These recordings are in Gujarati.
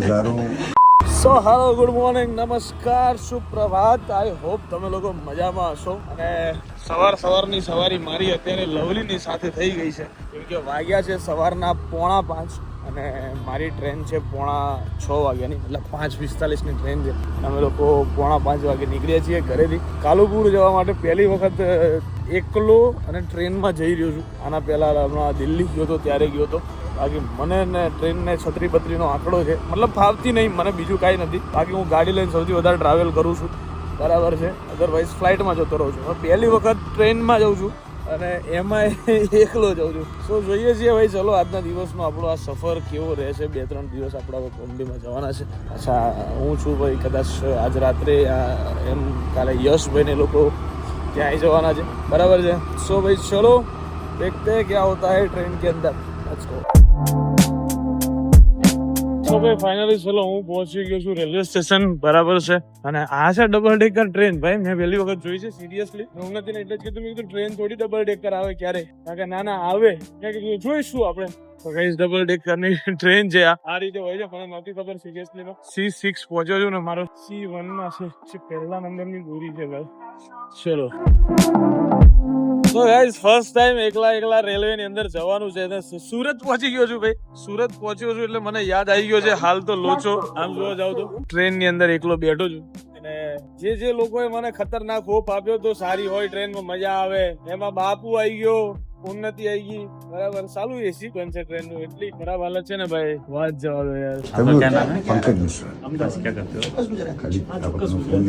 હજારો સો હેલો ગુડ મોર્નિંગ નમસ્કાર સુપ્રભાત આઈ હોપ તમે લોકો મજામાં હશો અને સવારની સવારી મારી અત્યારે લવલીની સાથે થઈ ગઈ છે કેમ કે વાગ્યા છે સવારના 4:45 અને મારી ટ્રેન છે 6:45 વાગ્યાની મતલબ 5:45ની ટ્રેન છે અમે લોકો 4:45 વાગે નીકળ્યા છીએ ઘરેથી કાલુપુર જવા માટે પહેલી વખત એકલો અને ટ્રેનમાં જઈ રહ્યો છું આના પહેલાં હમણાં દિલ્હી ગયો હતો ત્યારે ગયો હતો બાકી મને ને ટ્રેનને છત્રી બત્રીનો આંકડો છે મતલબ ફાવતી નહીં મને બીજું કાંઈ નથી બાકી હું ગાડી લઈને સૌથી વધારે ટ્રાવેલ કરું છું બરાબર છે અદરવાઇઝ ફ્લાઇટમાં જતો રહું છું પહેલી વખત ટ્રેનમાં જાઉં છું અને એમાં એકલો જાઉં છું સો જોઈએ છીએ ભાઈ ચલો આજના દિવસનો આપણો આ સફર કેવો રહેશે 2-3 દિવસ આપણા બોમ્બેમાં જવાના છે અચ્છા હું છું ભાઈ કદાચ આજ રાત્રે એમ કાલે યશભાઈને લોકો ત્યાં જવાના છે બરાબર છે સો ભાઈ ચલો देखते हैं क्या होता है ट्रेन के अंदर लेट्स गो તો ભાઈ ફાઇનલી ચલો હું પહોંચી ગયો છું રેલવે સ્ટેશન બરાબર છે અને આ છે ડબલ ડેકર ટ્રેન ભાઈ મેં પહેલી વખત જોઈ છે સિરિયસલી હું નથી ને એટલે જ કીધું મેં કીધું ટ્રેન થોડી ડબલ ડેકર આવે ક્યારે કારણ કે ના આવે ક્યાં જોઈશું આપણે તો કઈ ડબલ ડેકરની ટ્રેન છે આ રીતે હોય છે મને નથી ખબર સિરિયસલી C6 પહોંચ્યો છું ને મારો C1 માં છે પહેલા નંબરની દૂરી છે ભાઈ ચલો તો ગાઈસ ફર્સ્ટ ટાઈમ એકલા રેલવે ની અંદર જવાનું છે સુરત પહોંચી ગયો છું ભાઈ સુરત પહોંચ્યો છું એટલે મને યાદ આવી ગયો છે હાલ તો લોચો આમ જોવા જાવ તો ટ્રેન ની અંદર એકલો બેઠો છું અને જે લોકોએ મને ખતરનાક હોપ આપ્યો તો સારી હોય ટ્રેનમાં મજા આવે એમાં બાપુ આવી ગયો ઉન્નતિ આવી ગઈ બરાબર સાલું એસી પણ છે ટ્રેન નું એટલી ખરાબ હાલત છે ને ભાઈ વાત જવા દો યાર પંકજ મિશ્રા क्या करते हो खाली आपको फोन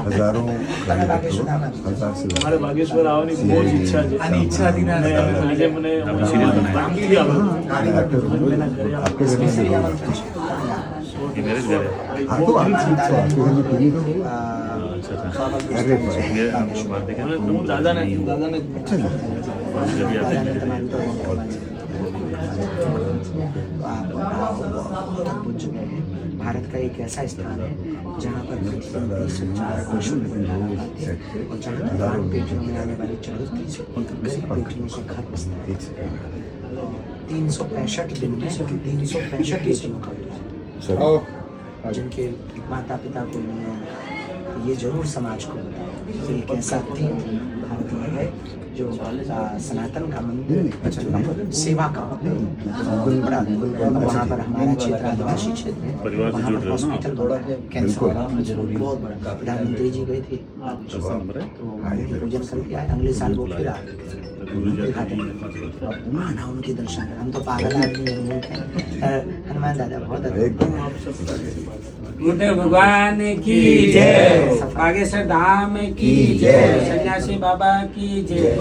हजारों મારે બાગેશ્વર આવવાની બહુ જ ઈચ્છા છે આની ઈચ્છા હતી ને આજે મને સિરિયલ आपके घर में ये मेरे घर है हाँ तो आपके घर में टीवी अच्छा अरे भाई मेरे आपको बात देखें હું દાદાને अच्छा नहीं जब भी आते हैं भारत का एक ऐसा स्थान है जहाँ पर पशु और जहाँ दान पेटियों में आने वाली चढ़ोतरी से पेटियों का खर्च 365 दिन में 365 पेटियों का जिनके माता पिता को नहीं है ये जरूर समाज को बताए एक ऐसा थीम भारत में है जो सनातन का मंदिर सेवा का बड़ा वहाँ पर हमारा क्षेत्र आदिवासी क्षेत्र है वहाँ पर हॉस्पिटल बड़ा है कैंसर जरूरी बहुत बड़ा प्रधानमंत्री जी गए थे तो पूजन करके आए अगले साल वो फिर आए आना उनके दर्शन हम तो पागल आदमी हनुमान दादा बहुत बुद्ध भगवान की जय बागेश्वर धाम की जय सन्यासी बाबा की जय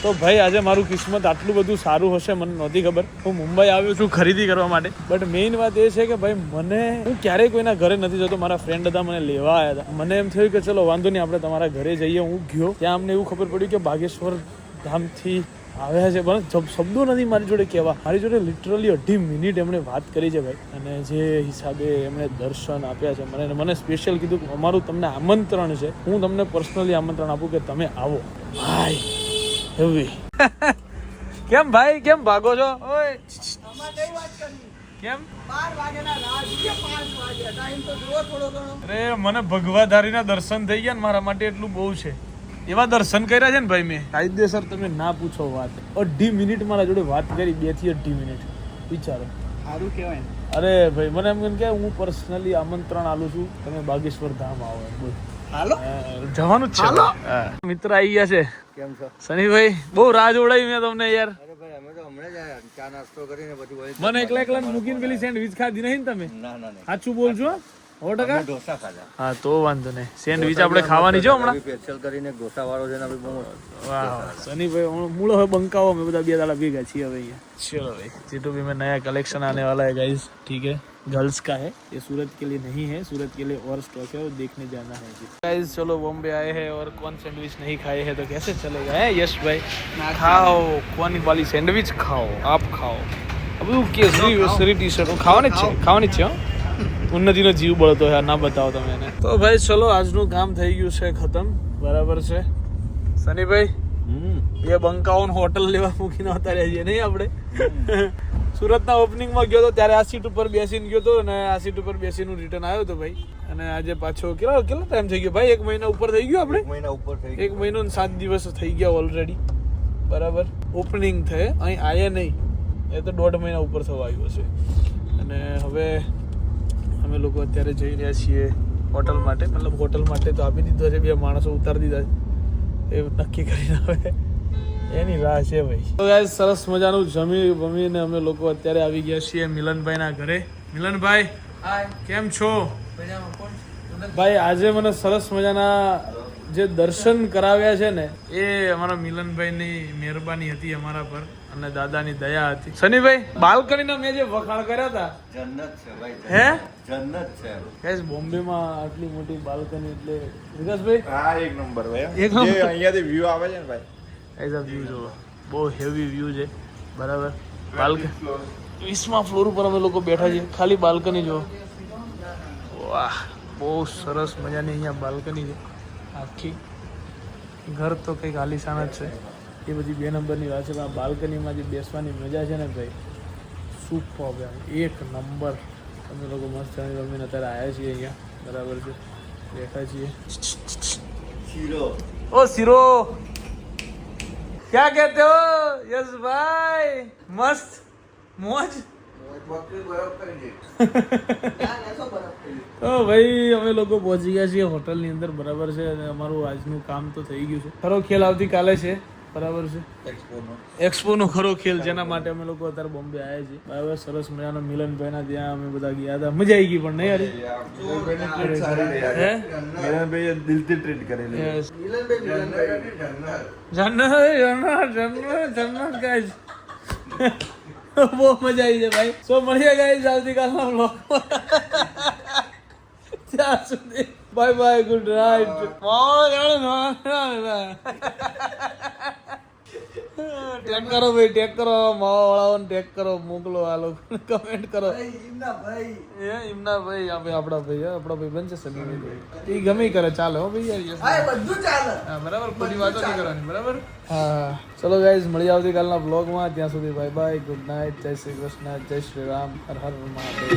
તો ભાઈ આજે મારું કિસ્મત આટલું બધું સારું હશે મને નહોતી ખબર હું મુંબઈ આવ્યો છું ખરીદી કરવા માટે બટ મેઇન વાત એ છે કે ભાઈ મને હું ક્યારેય કોઈના ઘરે નથી જતો મારા ફ્રેન્ડ હતા મને લેવા આવ્યા હતા મને એમ થયું કે ચલો વાંધો નહીં આપણે તમારા ઘરે જઈએ હું ગયો ત્યાં અમને એવું ખબર પડ્યું કે બાગેશ્વર ધામથી આવ્યા છે પણ શબ્દો નથી મારી જોડે કહેવા મારી જોડે લિટરલી 2.5 મિનિટ એમણે વાત કરી છે ભાઈ અને જે હિસાબે એમણે દર્શન આપ્યા છે મને સ્પેશિયલ કીધું કે અમારું તમને આમંત્રણ છે હું તમને પર્સનલી આમંત્રણ આપું કે તમે આવો ભાઈ હેવી કેમ ભાઈ કેમ ભાગો છો ઓય કેમ 12 વાગ્યાના રાત 5 વાગ્યા ટાઈમ તો જુઓ થોડો ઘણો અરે મને ભગવાધારીના દર્શન થઈ ગયા ને મારા માટે એટલું બહુ છે એવા દર્શન કર્યા છે ને ભાઈ મેં કાયદેસર તમે ના પૂછો વાત 2.5 મિનિટ મારા જોડે વાત કરી 2 થી 2.5 મિનિટ વિચારો સારું કહેવાય અરે ભાઈ મને એમ કે હું પર્સનલી આમંત્રણ આલું છું તમે બાગેશ્વર ધામ આવો બોલ હાલો જવાનું જ છે મિત્ર આવી ગયા છે કેમ છો સનીભાઈ બહુ રાહ જોડાઈ મેં તમને યાર અરે ભાઈ અમે તો હમણાં જ આયા ચા નાસ્તો કરીને પછી મને એકલા મૂકીને પેલી સેન્ડવીચ ખાધી નહીં ને તમે ના સાચું બોલજો 100%? ઢોસા ખાધા હા તો વાંધો નહીં સેન્ડવીચ આપણે ખાવાની છે હમણાં સ્પેશિયલ કરીને ઢોસા વાળો છે ને આપણે બહુ वाह सनी भाई मूल है बंकाओ में बता दिया दादा भीगा चाहिए भैया चलो भाई जीटू भी में नया कलेक्शन आने वाला है गाइस ठीक है गर्ल्स का है ये सूरत के लिए नहीं है सूरत के लिए और स्टॉक है और देखने जाना है गाइस चलो बॉम्बे आए हैं और कौन सैंडविच नहीं खाए हैं तो कैसे चलेगा है यश भाई खाओ कौन वाली सैंडविच खाओ आप खाओ अब केसरी वेसरी टी शर्ट खाવાની છે ઉન્નતિનો જીવ બળતો છે ના બતાવો તમે એને તો ભાઈ ચલો આજનું કામ થઈ ગયું છે ખતમ બરાબર છે સનીભાઈ બે બંકાઓને હોટલ લેવા મૂકીને ઉતાર્યા છીએ નહીં આપણે. સુરતના ઓપનિંગમાં ગયો તો ત્યારે આ સીટ ઉપર બેસીને ગયો તો અને આ સીટ ઉપર બેસીને રિટર્ન આવ્યો હતો ભાઈ. અને આજે પાછો કેટલો ટાઈમ થઈ ગયો ભાઈ? 1 મહિના ઉપર થઈ ગયો આપણે. 1 મહિના ઉપર થઈ 1 મહિનો ને 7 દિવસ થઈ ગયા ઓલરેડી. બરાબર. ઓપનિંગ થઈ અહીં આયા નહીં, એ તો 1.5 મહિના ઉપર થવા આવ્યો છે. અને હવે અમે લોકો અત્યારે જઈ રહ્યા છીએ હોટલ માટે. મતલબ હોટલ માટે તો આપી દીધો છે, 2 માણસો ઉતારી દીધા છે, એ નક્કી કરીને હવે એની રાહ છે ભાઈ. તો ગાઈસ સરસ મજાનું જમીને અમે લોકો અત્યારે આવી ગયા છીએ મિલનભાઈના ઘરે. મિલનભાઈ કેમ છો ભાઈ? આજે મને સરસ મજાના જે દર્શન કરાવ્યા છે ને એ અમારા મિલનભાઈની મહેરબાની હતી અમારા પર અને દાદાની દયા હતી. શનિભાઈ બાલ્કનીના મેં જે વખાણ કર્યા હતા, જન્નત છે ભાઈ. હે જન્નત છે ગાઈસ. બોમ્બેમાં આટલી મોટી બાલ્કની એટલે વિકાસભાઈ હા એક નંબર ભાઈ. એક નંબર. જે અહીંયાથી વ્યૂ આવે છે ને ભાઈ, એઝ વ્યૂ જો બહુ હેવી વ્યૂ છે. બરાબર. બાલ્કની 20મા ફ્લોર ઉપર અમે લોકો બેઠા છીએ. ખાલી બાલ્કની જો, વાહ બહુ સરસ મજાની અહીંયા બાલ્કની છે આખી. ઘર તો કંઈક આલીશાન જ છે, એ બધી 2 નંબરની વાત છે. પણ આ બાલ્કનીમાં જે બેસવાની મજા છે ને ભાઈ, સુપર. 1 નંબર. અમે લોકો મસ્ત રમીને અત્યારે આવ્યા છીએ અહીંયા. બરાબર છે, બેઠા છીએ. ઓ શીરો क्या कहते हो यस भाई? मस्त મોજ. તો ભાઈ અમે લોકો પહોંચી ગયા છીએ હોટલની અંદર. બરાબર છે. અને અમારું આજનું કામ તો થઈ ગયું છે. ખરો ખેલ આવતીકાલે છે. બરાબર છે. એક્સપોનો ખરો ખેલ, જેના માટે અમે લોકો અત્યારે બોમ્બે આવ્યા છીએ. બરાબર. સરસ મજાનો મિલનભાઈના ત્યાં અમે બધા ગયા હતા. મજા આવી ગઈ પણ નહીં યાર? હે મિલનભાઈએ દિલથી ટ્રીટ કરેલી. યસ. જન્નત ગાઈસ. બહુ મજા આવી છે ભાઈ. સો મળીએ ગાઈસ આવતીકાલના વ્લોગમાં. ત્યાં સુધી bye bye, good night. Tag કરો ભાઈ, ટેગ કરો. માવા વાળાઓને ટેગ કરો, મોકલો આ લોકો, કમેન્ટ કરો. ઇમના ભાઈ આપણા ભાઈ બનશે સની. એ ગમે કરે, ચાલે હો ભાઈ યાર. બધું ચાલે. હા બરાબર, ખોટી વાતો નહીં કરવાની. બરાબર. હા ચલો ગાઈઝ, મળી આવતીકાલના બ્લોગમાં. ત્યાં સુધી બાય બાય, ગુડ નાઇટ, જય શ્રી કૃષ્ણ, જય શ્રી રામ, હર હર મહાદેવ.